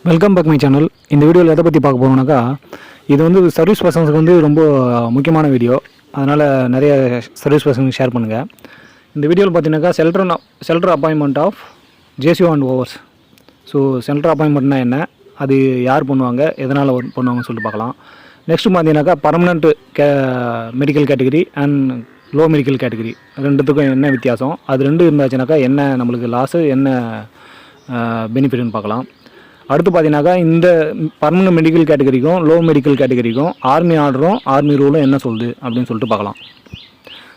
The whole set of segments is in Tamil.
Welcome back my channel. இந்த வீடியோவில் எதை பற்றி பார்க்க போகிறோம்னாக்கா, இது வந்து சர்வீஸ் பர்சன்ஸுக்கு வந்து ரொம்ப முக்கியமான வீடியோ. அதனால் நிறைய சர்வீஸ் பர்சனுக்கு ஷேர் பண்ணுங்கள். இந்த வீடியோவில் பார்த்தீங்கன்னாக்கா shelter appointment of JCO and ORs. So shelter அப்பாயின்மெண்ட்னா என்ன, அது யார் பண்ணுவாங்க, எதனால் பண்ணுவாங்கன்னு சொல்லிட்டு பார்க்கலாம். நெக்ஸ்ட்டு பார்த்தீங்கன்னாக்கா permanent medical category and low medical category ரெண்டுத்துக்கும் என்ன வித்தியாசம், அது ரெண்டு இருந்தாச்சுனாக்கா என்ன நம்மளுக்கு லாஸு, என்ன பெனிஃபிட்னு பார்க்கலாம். அடுத்து பார்த்தீங்கன்னாக்கா இந்த பர்மனெண்ட் மெடிக்கல் கேட்டகரிக்கும் லோ மெடிக்கல் கேட்டகரிக்கும் ஆர்மி ஆர்டரும் ஆர்மி ரூலும் என்ன சொல்லுது அப்படின்னு சொல்லிட்டு பார்க்கலாம்.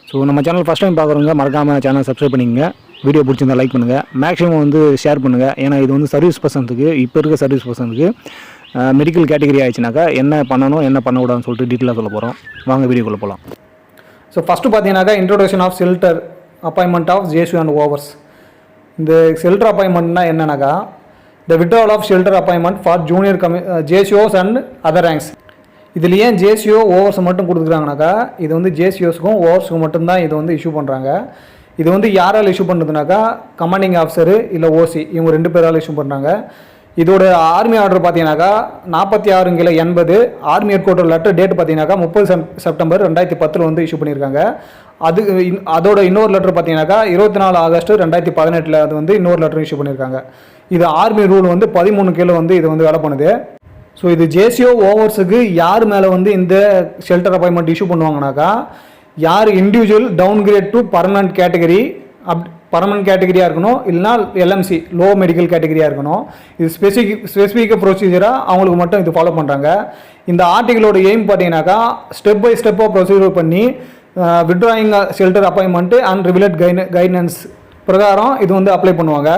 ஸோ நம்ம சேனல் ஃபஸ்ட் டைம் பார்க்குறவங்க மறக்காமல் சேனல் சப்ஸ்கிரைப் பண்ணிக்கங்க. வீடியோ பிடிச்சிருந்தா லைக் பண்ணுங்கள், மேக்ஸிமம் வந்து ஷேர் பண்ணுங்கள். ஏன்னா இது வந்து சர்வீஸ் பர்சனுக்கு, இப்போ இருக்க சர்வீஸ் பர்சனுக்கு மெடிக்கல் கேட்டகரி ஆயிடுச்சுனாக்கா என்ன பண்ணணும் என்ன பண்ணக்கூடாதுன்னு சொல்லிட்டு டீட்டெயிலாக சொல்ல போகிறோம். வாங்க வீடியோக்குள்ளே போகலாம். ஸோ ஃபஸ்ட்டு பார்த்தீங்கன்னாக்கா introduction of shelter appointment of JCO and overs. இந்த ஷெல்டர் அப்பாயின்மெண்ட்னா என்னன்னாக்கா, the withdrawal of shelter appointment for junior JCOs and other ranks. இதில் ஏன் ஜேசிஓ ஓவர்ஸ் மட்டும் கொடுத்துருக்காங்கனாக்கா, இது வந்து ஜேசிஓஸ்க்கும் ஓவர்ஸுக்கும் மட்டும்தான் இது வந்து இஷ்யூ பண்ணுறாங்க. இது வந்து யாரால் இஷ்யூ பண்ணுறதுனாக்கா, கமாண்டிங் ஆஃபீஸரு இல்லை ஓசி, இவங்க ரெண்டு பேரால் இஷ்யூ பண்ணுறாங்க. இதோட ஆர்மி ஆர்டர் பார்த்தீங்கன்னாக்கா 46/80 army head quarter letter date பார்த்தீங்கன்னாக்கா 30 செப்டம்பர் 2010 வந்து இஷ்யூ பண்ணியிருக்காங்க. அதோட இன்னொரு லெட்டர் பார்த்தீங்கன்னாக்கா 24 ஆகஸ்ட் 2018 அது வந்து இன்னொரு லெட்டர் இஷ்யூ பண்ணியிருக்காங்க. இது ஆர்மி ரூல் வந்து 13 கீழே வந்து இது வந்து வேலை பண்ணுது. ஸோ இது ஜேசிஓ ஓவர்ஸுக்கு யார் மேலே வந்து இந்த ஷெல்டர் அப்பாயின்மெண்ட் இஷ்யூ பண்ணுவாங்கனாக்கா, யார் individual downgrade to permanent category, permanent கேட்டகரியாக இருக்கணும், இல்லைனா எல்எம்சி லோ மெடிக்கல் கேட்டகரியாக இருக்கணும். இது ஸ்பெசிஃபிக் ப்ரொசீஜராக அவங்களுக்கு மட்டும் இது ஃபாலோ பண்ணுறாங்க. இந்த ஆர்டிகளோட எய்ம் பார்த்தீங்கன்னாக்கா, ஸ்டெப் பை ஸ்டெப்பாக ப்ரொசீஜர் பண்ணி withdrawing shelter appointment and relevant guidelines பிரகாரம் இது வந்து அப்ளை பண்ணுவாங்க.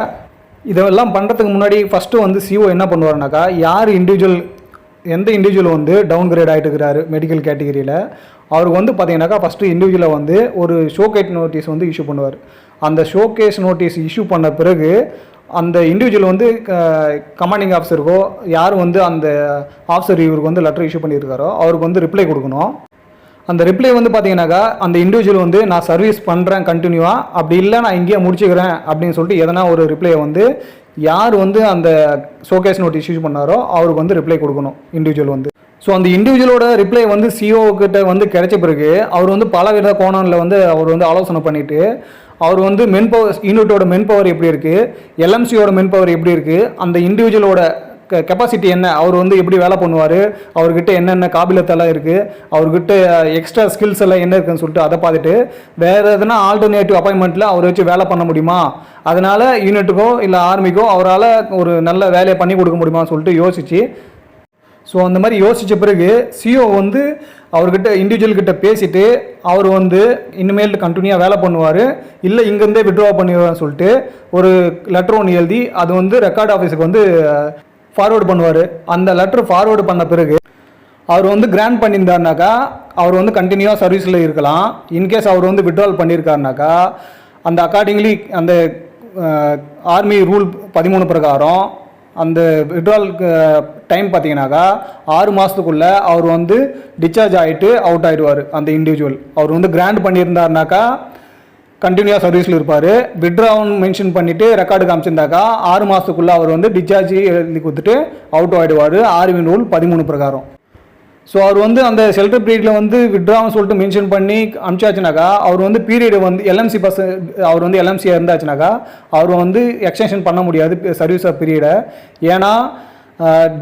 இதெல்லாம் பண்ணுறதுக்கு முன்னாடி ஃபஸ்ட்டு வந்து சிஓ என்ன பண்ணுவார்னாக்கா, யார் எந்த இண்டிவிஜுவல் வந்து டவுன் கிரேட் ஆகிட்டு இருக்கிறாரு மெடிக்கல் கேட்டகரியில், அவருக்கு வந்து பார்த்தீங்கன்னாக்கா ஃபஸ்ட்டு இண்டிவிஜுவலை வந்து ஒரு ஷோகேஸ் நோட்டீஸ் வந்து இஷ்யூ பண்ணுவார். அந்த ஷோகேஸ் நோட்டீஸ் இஷ்யூ பண்ண பிறகு அந்த இண்டிவிஜுவல் வந்து கமாண்டிங் ஆஃபீஸருக்கோ யார் வந்து அந்த ஆஃபீஸர் இவருக்கு வந்து லெட்டர் இஷ்யூ பண்ணியிருக்காரோ அவருக்கு வந்து ரிப்ளை கொடுக்கணும். அந்த ரிப்ளை வந்து பார்த்தீங்கன்னாக்கா, அந்த இண்டிவிஜுவல் வந்து நான் சர்வீஸ் பண்ணுறேன் கண்டினியூவாக, அப்படி இல்லை நான் இங்கேயே முடிச்சுக்கிறேன் அப்படின்னு சொல்லிட்டு எதனா ஒரு ரிப்ளையை வந்து யார் வந்து அந்த ஷோகேஸ் நோட்டீஸ் இஷ்யூ பண்ணாரோ அவருக்கு வந்து ரிப்ளை கொடுக்கணும் இண்டிவிஜுவல் வந்து. ஸோ அந்த இண்டிவிஜுவலோட ரிப்ளை வந்து சிஓ கிட்ட வந்து கிடைச்ச பிறகு அவர் வந்து பலவித கோணங்களில் வந்து அவர் வந்து ஆலோசனை பண்ணிவிட்டு, அவர் வந்து மென்பவர் யூனிட்டோட மென்பவர் எப்படி இருக்குது, எல்எம்சியோட மென்பவர் எப்படி இருக்குது, அந்த இண்டிவிஜுவலோட கெப்பாசிட்டி என்ன, அவர் வந்து எப்படி வேலை பண்ணுவார், அவர்கிட்ட என்னென்ன காபிலத்தெல்லாம் இருக்குது, அவர்கிட்ட எக்ஸ்ட்ரா ஸ்கில்ஸ் எல்லாம் என்ன இருக்குன்னு சொல்லிட்டு அதை பார்த்துட்டு வேறு எதுனா ஆல்டர்னேட்டிவ் அப்பாயின்மெண்ட்டில் அவரை வச்சு வேலை பண்ண முடியுமா, அதனால் யூனிட்டுக்கோ இல்லை ஆர்மிக்கோ அவரால் ஒரு நல்ல வேலையை பண்ணி கொடுக்க முடியுமான்னு சொல்லிட்டு யோசிச்சு, ஸோ அந்த மாதிரி யோசித்த பிறகு சிஓ வந்து அவர்கிட்ட இண்டிவிஜுவல்கிட்ட பேசிவிட்டு அவர் வந்து இனிமேல் கண்டினியூவாக வேலை பண்ணுவார், இல்லை இங்கேருந்தே விட்ரா பண்ணிடுவார்னு சொல்லிட்டு ஒரு லெட்டர் ஒன்று எழுதி அது வந்து ரெக்கார்ட் ஆஃபீஸுக்கு வந்து ஃபார்வேர்டு பண்ணுவார். அந்த லெட்டர் ஃபார்வேர்டு பண்ண பிறகு அவர் வந்து கிராண்ட் பண்ணியிருந்தாருனாக்கா அவர் வந்து கண்டினியூவாக சர்வீஸில் இருக்கலாம். இன்கேஸ் அவர் வந்து விட்ரால் பண்ணியிருக்காருனாக்கா அந்த அக்கார்டிங்லி அந்த ஆர்மி ரூல் 13 பிரகாரம் அந்த விட்ரால் டைம் பார்த்தீங்கன்னாக்கா 6 மாதத்துக்குள்ளே அவர் வந்து டிஸ்சார்ஜ் ஆகிட்டு அவுட் ஆகிடுவார். அந்த இண்டிவிஜுவல் அவர் வந்து கிராண்ட் பண்ணியிருந்தாருனாக்கா கண்டினியூவாக சர்வீஸில் இருப்பார். விட்ரான்னு மென்ஷன் பண்ணிவிட்டு ரெக்கார்டு காமிச்சிருந்தாக்கா 6 மாதத்துக்குள்ளே அவர் வந்து டிஸ்சார்ஜ் எழுதி கொடுத்துட்டு அவுட் ஆகிடுவார் ஆர்மி ரூல் 13 பிரகாரம். ஸோ அவர் வந்து அந்த ஷெல்டர் பீரியடில் வந்து விட்ரான்னு சொல்லிட்டு மென்ஷன் பண்ணி அனுப்பிச்சாச்சுனாக்கா அவர் வந்து பீரியடு வந்து எல்எம்சி அவர் வந்து எல்எம்சியாக இருந்தாச்சுனாக்கா அவர் வந்து எக்ஸ்டென்ஷன் பண்ண முடியாது சர்வீஸ் ஆஃப் பீரியடை. ஏன்னா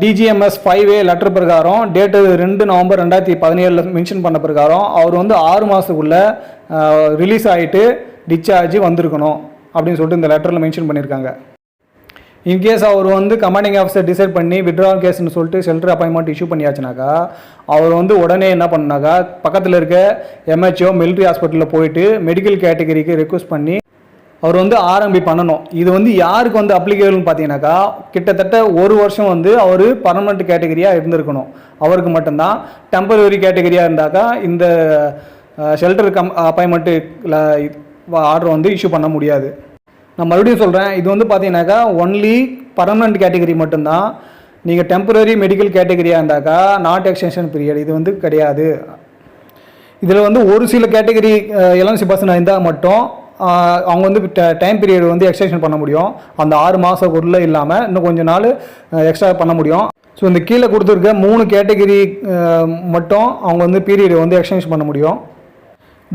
டிஜிஎம்எஸ் 5A லெட்டர் பிரகாரம் டேட்டு 2 நவம்பர் 2017 மென்ஷன் பண்ண பிரகாரம் அவர் வந்து 6 மாதத்துக்குள்ளே ரிலீஸ் ஆகிட்டு டிஸ்சார்ஜ் வந்திருக்கணும் அப்படின்னு சொல்லிட்டு இந்த லெட்டரில் மென்ஷன் பண்ணியிருக்காங்க. இன்கேஸ் அவர் வந்து கமாண்டிங் ஆஃபீஸர் டிசைட் பண்ணி விட்ரால் கேஸ்ன்னு சொல்லிட்டு ஷெல்டர் அப்பாயின்மெண்ட் இஷ்யூ பண்ணியாச்சுனாக்கா அவர் வந்து உடனே என்ன பண்ணாக்கா பக்கத்தில் இருக்க எம்ஹெச்ஓ மிலிட்ரி ஹாஸ்பிட்டலில் போயிட்டு மெடிக்கல் கேட்டகரிக்கு ரெக்வஸ்ட் பண்ணி அவர் வந்து ஆர்எம்பி பண்ணணும். இது வந்து யாருக்கு வந்து அப்ளிகேபிள்னு பார்த்தீங்கன்னாக்கா, கிட்டத்தட்ட 1 வருஷம் வந்து அவர் பர்மனெண்ட் கேட்டகரியாக இருந்திருக்கணும். அவருக்கு மட்டும்தான். டெம்பரரி கேட்டகரியாக இருந்தாக்கா இந்த ஷெல்டர் அப்பாயின்மெண்ட்டு ஆர்டர் வந்து இஷ்யூ பண்ண முடியாது. நான் மறுபடியும் சொல்கிறேன், இது வந்து பார்த்தீங்கன்னாக்கா ஒன்லி பர்மனெண்ட் கேட்டகரி மட்டும்தான். நீங்கள் டெம்பரரி மெடிக்கல் கேட்டகரியாக இருந்தாக்கா நாட் எக்ஸ்டென்ஷன் பீரியட் இது வந்து கிடையாது. இதில் வந்து ஒரு சில கேட்டகரி எல்எம்சி பர்சனாக இருந்தால் மட்டும் அவங்க வந்து டைம் பீரியட் வந்து எக்ஸ்டென்ஷன் பண்ண முடியும். அந்த 6 மாதத்துக்குள்ளே இல்லாமல் இன்னும் கொஞ்சம் நாள் எக்ஸ்ட்ரா பண்ண முடியும். ஸோ இந்த கீழே கொடுத்துருக்க 3 கேட்டகரி மட்டும் அவங்க வந்து பீரியட் வந்து எக்ஸ்டென்ஷன் பண்ண முடியும்.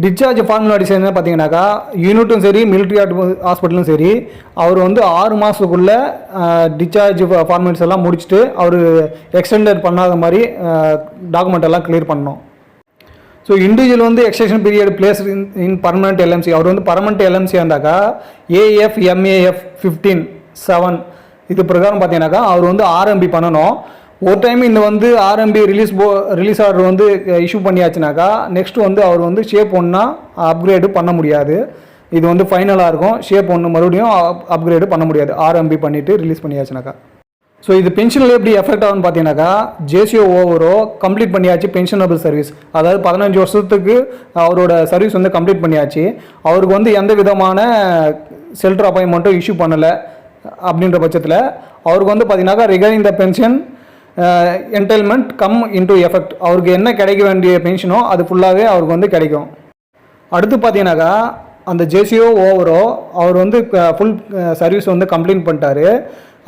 டிஸ்சார்ஜ் ஃபார்மாலிட்டிஸ் என்ன பார்த்தீங்கன்னாக்கா, யூனிட்டும் சரி மிலிட்ரி ஹாஸ்பிட்டலும் சரி, அவர் வந்து 6 மாதத்துக்குள்ளே டிஸ்சார்ஜ் ஃபார்மாலிட்டிஸ் எல்லாம் முடிச்சுட்டு அவர் எக்ஸ்டெண்டட் பண்ணாத மாதிரி டாக்குமெண்ட் எல்லாம் கிளியர் பண்ணணும். ஸோ இண்டிவிஜுவல் வந்து extension period place in permanent LMC, அவர் வந்து பர்மனெண்ட் எல்எம்சி இருந்தாக்கா AFMAF 15(7) இது பிரகாரம் பார்த்தீங்கன்னாக்கா அவர் வந்து RMB பண்ணணும். ஒரு டைம் இந்த வந்து RMB ரிலீஸ் ஆர்டர் வந்து இஷ்யூ பண்ணியாச்சுனாக்கா நெக்ஸ்ட் வந்து அவர் வந்து ஷேப் 1 அப்கிரேடு பண்ண முடியாது. இது வந்து ஃபைனலாக இருக்கும். ஷேப் 1 மறுபடியும் அப்கிரேடு பண்ண முடியாது RMB பண்ணிவிட்டு ரிலீஸ் பண்ணியாச்சுனாக்கா. ஸோ இது பென்ஷனில் எப்படி எஃபெக்ட் ஆகும்னு பார்த்தீங்கன்னாக்கா, JCO ஓவரோ கம்ப்ளீட் பண்ணியாச்சு பென்ஷனபிள் சர்வீஸ், அதாவது 15 வருஷத்துக்கு அவரோட சர்வீஸ் வந்து கம்ப்ளீட் பண்ணியாச்சு. அவருக்கு வந்து எந்த விதமான ஷெல்டர் அப்பாயின்மெண்ட்டும் இஷ்யூ பண்ணலை அப்படின்ற பட்சத்தில் அவருக்கு வந்து பார்த்தீங்கன்னாக்கா regarding the pension entitlement come into effect, அவருக்கு என்ன கிடைக்க வேண்டிய பென்ஷனோ அது ஃபுல்லாகவே அவருக்கு வந்து கிடைக்கும். அடுத்து பார்த்தீங்கன்னாக்கா அந்த JCO ஓவரோ அவர் வந்து ஃபுல் சர்வீஸ் வந்து கம்ப்ளீட் பண்ணிட்டாரு.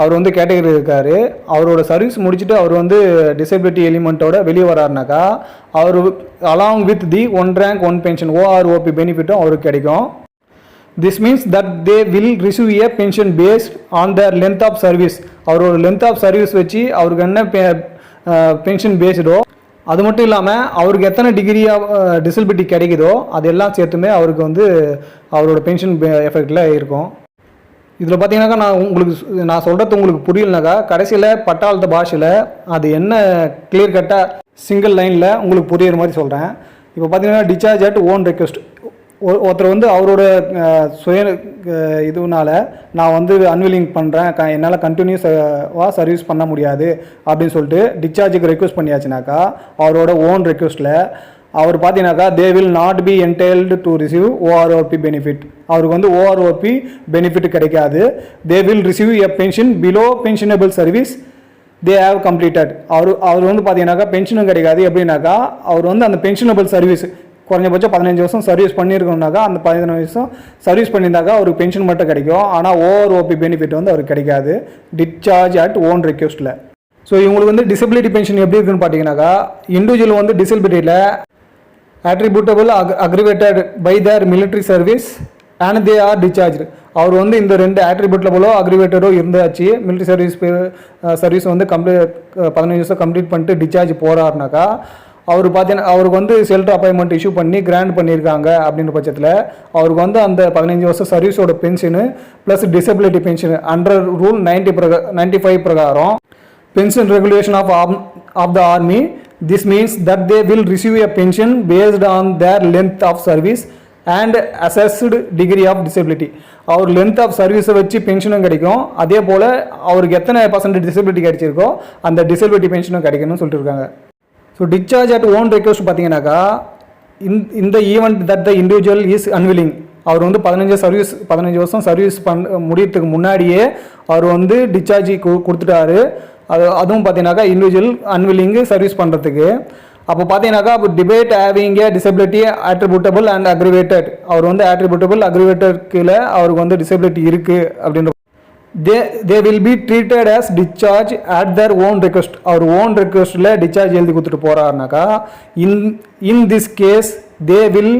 அவர் வந்து கேட்டகரி இருக்கார். அவரோட சர்வீஸ் முடிச்சுட்டு அவர் வந்து டிசபிலிட்டி எலிமெண்ட்டோட வெளியே வராருனாக்கா அவர் along with the 1 rank 1 pension OROP பெனிஃபிட்டும் அவருக்கு கிடைக்கும். This means that they will receive a pension based on their length of service. அவரோட லென்த் ஆஃப் சர்வீஸ் வச்சு அவருக்கு என்ன பென்ஷன் பேஸ்டோ, அது மட்டும் இல்லாமல் அவருக்கு எத்தனை டிகிரி ஆஃப் டிசபிலிட்டி கிடைக்குதோ அதெல்லாம் சேர்த்துமே அவருக்கு வந்து அவரோட பென்ஷன் எஃபெக்டில் இருக்கும். இதில் பார்த்தீங்கன்னாக்கா நான் சொல்கிறது உங்களுக்கு புரியலனாக்கா கடைசியில் பட்டாளத்த பாஷையில் அது என்ன கிளியர் கட்டாக சிங்கிள் லைனில் உங்களுக்கு புரியுற மாதிரி சொல்கிறேன். இப்போ பார்த்தீங்கன்னா டிஸ்சார்ஜ் அட் ஓன் ரெக்வெஸ்ட், ஒருத்தர் வந்து அவரோட சுய இதுனால நான் வந்து அன்வில்லிங் பண்ணுறேன், என்னால் கண்டினியூஸாக சர்வீஸ் பண்ண முடியாது அப்படின்னு சொல்லிட்டு டிஸ்சார்ஜுக்கு ரெக்வெஸ்ட் பண்ணியாச்சுனாக்கா அவரோட ஓன் ரெக்வெஸ்ட்டில் அவர் பார்த்தீங்கன்னாக்கா they will not be entitled to receive OROP benefit, அவருக்கு வந்து OROP பெனிஃபிட் கிடைக்காது. They will receive a pension below pensionable service they have completed. அவர் வந்து பார்த்தீங்கன்னாக்கா பென்ஷனும் கிடைக்காது. எப்படின்னாக்கா அவர் வந்து அந்த பென்ஷனபிள் சர்வீஸ் குறைஞ்சபட்சம் 15 வருஷம் சர்வீஸ் பண்ணியிருக்கோம்னாக்கா அந்த 15 வருஷம் சர்வீஸ் பண்ணியிருந்தாக்கா அவருக்கு பென்ஷன் மட்டும் கிடைக்கும். ஆனால் OROP பெனிஃபிட் வந்து அவருக்கு கிடைக்காது டிஸ்சார்ஜ் அட் ஓன் ரெக்வெஸ்ட்டில். ஸோ இவங்களுக்கு வந்து டிசபிலிட்டி பென்ஷன் எப்படி இருக்குன்னு பார்த்தீங்கன்னாக்கா, இண்டிவிஜுவல் வந்து டிசபிலிட்டியில் attributable aggravated by their military service and they are discharged. அவர் வந்து இந்த 2 attributable aggravated இருந்தாச்சு, மிலிட்ரி சர்வீஸ் வந்து 15 வருஷம் கம்ப்ளீட் பண்ணிட்டு டிஸ்சார்ஜ் போகிறாருனாக்கா அவர் பார்த்தீங்கன்னா அவருக்கு வந்து ஷெல்டர் அப்பாயின்மெண்ட் இஷ்யூ பண்ணி கிராண்ட் பண்ணியிருக்காங்க அப்படின்ற பட்சத்தில் அவருக்கு வந்து அந்த 15 வருஷம் சர்வீஸோட pension plus disability pension under rule 95 பிரகாரம் pension regulation of the army. This means that they will receive a pension based on their length of service and assessed degree of disability. அவர் லென்த் ஆஃப் சர்வீஸை வச்சு பென்ஷனும் கிடைக்கும், அதே போல் அவருக்கு எத்தனை % டிசபிலிட்டி கிடைச்சிருக்கோ அந்த டிசபிலிட்டி பென்ஷனும் கிடைக்கணும்னு சொல்லிட்டு இருக்காங்க. So discharge at own request பார்த்தீங்கன்னாக்கா இந்த event that the individual is unwilling, அவர் வந்து 15 வருஷம் சர்வீஸ் முடியறதுக்கு முன்னாடியே அவர் வந்து டிஸ்சார்ஜ் கொடுத்துட்டாரு. அதுவும் பார்த்தீங்கன்னாக்கா இண்டிவிஜுவல் அன்வில்லிங்கு சர்வீஸ் பண்ணுறதுக்கு. அப்போ பார்த்தீங்கன்னாக்கா despite having a disability attributable and aggravated, அவர் வந்து அட்ரிபியூட்டபிள் அக்ரிவேட்டட் கீழே அவருக்கு வந்து டிசபிலிட்டி இருக்குது அப்படின்ற they will be treated as discharge at their own request. அவர் ஓன் ரெக்வெஸ்ட்டில் டிஸ்சார்ஜ் எழுதி கொடுத்துட்டு போகிறாருனாக்கா in this case they will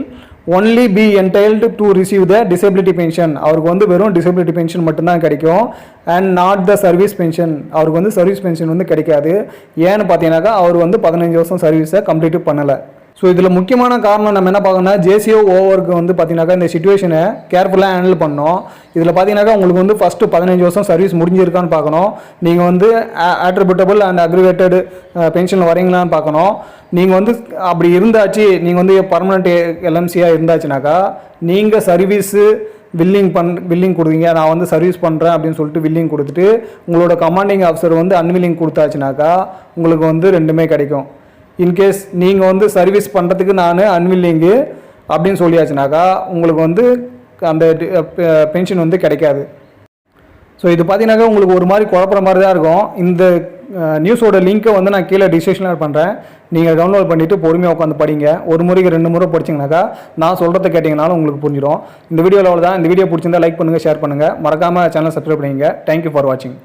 only be entitled to receive the disability pension. அவருக்கு வந்து வெறும் டிசபிலிட்டி பென்ஷன் மட்டும்தான் கிடைக்கும் and not the service pension. அவருக்கு வந்து சர்வீஸ் பென்ஷன் வந்து கிடைக்காது. ஏன்னு பார்த்தீங்கன்னாக்கா அவர் வந்து 15 வருஷம் சர்வீஸை கம்ப்ளீட் பண்ணலை. ஸோ இதில் முக்கியமான காரணம் நம்ம என்ன பார்க்கணும்னா JCO ஓவருக்கு வந்து பார்த்தீங்கன்னாக்கா இந்த சிச்சுவேஷனை கேர்ஃபுல்லாக ஹேண்டில் பண்ணணும். இதில் பார்த்தீங்கன்னாக்கா உங்களுக்கு வந்து ஃபஸ்ட்டு 15 வருஷம் சர்வீஸ் முடிஞ்சிருக்கான்னு பார்க்கணும். நீங்கள் வந்து அட்ரிபியூட்டபிள் அண்ட் அக்ரிவேட்டட் பென்ஷனில் வரீங்களான்னு பார்க்கணும். நீங்கள் வந்து அப்படி இருந்தாச்சு, நீங்கள் வந்து பர்மனெண்ட் எல்எம்சியாக இருந்தாச்சுனாக்கா நீங்கள் சர்வீஸு வில்லிங் கொடுத்தீங்க, நான் வந்து சர்வீஸ் பண்ணுறேன் அப்படின்னு சொல்லிட்டு வில்லிங் கொடுத்துட்டு உங்களோட கமாண்டிங் ஆஃபீஸர் வந்து அன்வில்லிங் கொடுத்தாச்சுனாக்கா உங்களுக்கு வந்து ரெண்டுமே கிடைக்கும். இன்கேஸ் நீங்கள் வந்து சர்வீஸ் பண்ணுறதுக்கு நான் அன்வில்லிங்கு அப்படின்னு சொல்லியாச்சுனாக்கா உங்களுக்கு வந்து அந்த பென்ஷன் வந்து கிடைக்காது. ஸோ இது பார்த்தீங்கன்னாக்கா உங்களுக்கு ஒரு மாதிரி குழப்பற மாதிரி தான் இருக்கும். இந்த நியூஸோட லிங்க்கை வந்து நான் கீழே டிஸ்கிரிப்ஷனில் பண்ணுறேன். நீங்கள் டவுன்லோட் பண்ணிவிட்டு பொறுமையாக உட்காந்து படிங்க. ஒரு முறைக்கு 2 முறை படிச்சிங்கனாக்கா நான் சொல்கிறத கேட்டிங்கனாலும் உங்களுக்கு புரிஞ்சிடும். இந்த வீடியோவில் தான். இந்த வீடியோ பிடிச்சிருந்தா லைக் பண்ணுங்கள், ஷேர் பண்ணுங்கள். மறக்காமல் சேனல் சப்ஸ்கிரைப் பண்ணிங்க. தேங்க்யூ ஃபார் வாட்சிங்.